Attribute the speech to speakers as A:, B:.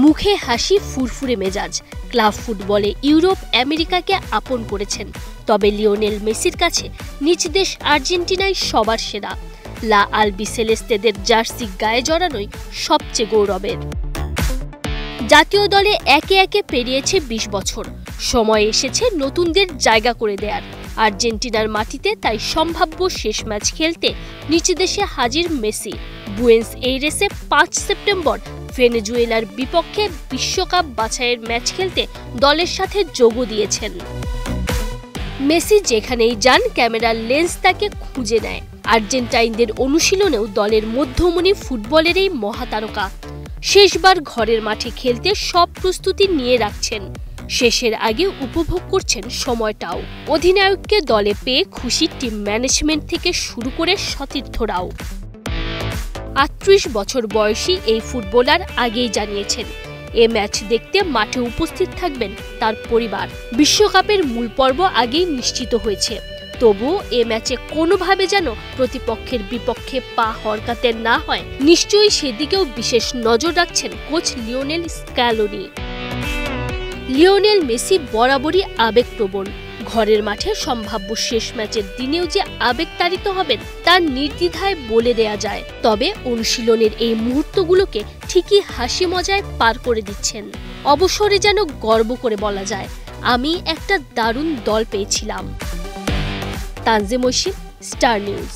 A: মুখে হাসি, ফুরফুরে মেজাজ। ক্লাব ফুটবলে ইউরোপ আমেরিকাকে আপন করেছেন, তবে লিওনেল মেসির কাছে নিজ দেশ আর্জেন্টিনাই সবার সেরা। লা আলবিসেলেস্তেদের জার্সি গায়ে জড়ানোই সবচেয়ে গৌরবের। জাতীয় দলে একে একে পেরিয়েছে ২০ বছর। সময় এসেছে নতুনদের জায়গা করে দেয়ার। আর্জেন্টিনার মাটিতে তাই সম্ভাব্য শেষ ম্যাচ খেলতে নিজ দেশে হাজির মেসি। বুয়েন্স এইরেসে ৫ সেপ্টেম্বর ভেনেজুয়েলার বিপক্ষে বিশ্বকাপ বাছাইয়ের ম্যাচ খেলতে দলের সাথে যোগও দিয়েছেন। মেসি যেখানেই যান, ক্যামেরার লেন্স তাকে খুঁজে নেয়। আর্জেন্টাইনদের অনুশীলনেও দলের মধ্যমণি ফুটবলের এই মহাতারকা শেষবার ঘরের মাঠে খেলতে সব প্রস্তুতি নিয়ে রাখছেন। শেষের আগে উপভোগ করছেন সময়টাও। অধিনায়ককে দলে পেয়ে খুশি টিম ম্যানেজমেন্ট থেকে শুরু করে সতীর্থরাও। ৩৮ বছর বয়সী এই ফুটবলার আগেই জানিয়েছেন, এ ম্যাচ দেখতে মাঠে উপস্থিত থাকবেন তার পরিবার। বিশ্বকাপের মূল পর্ব আগেই নিশ্চিত হয়েছে, তবুও এ ম্যাচে কোনোভাবে যেন প্রতিপক্ষের বিপক্ষে পা হরকাতে না হয়, নিশ্চয়ই সেদিকেও বিশেষ নজর রাখছেন coach Lionel Scaloni. Lionel Messi বরাবরই আবেগপ্রবণ। ঘরের মাঠে সম্ভাব্য শেষ ম্যাচের দিনেও যে আবেগতাড়িত হবেন তা নির্দ্বিধায় বলে দেয়া যায়। তবে অনুশীলনের এই মুহূর্তগুলোকে ঠিকই হাসি মজায় পার করে দিচ্ছেন। অবসরে যেন গর্ব করে বলা যায়, আমি একটা দারুণ দল পেয়েছিলাম। Tanjim Oishi, star news.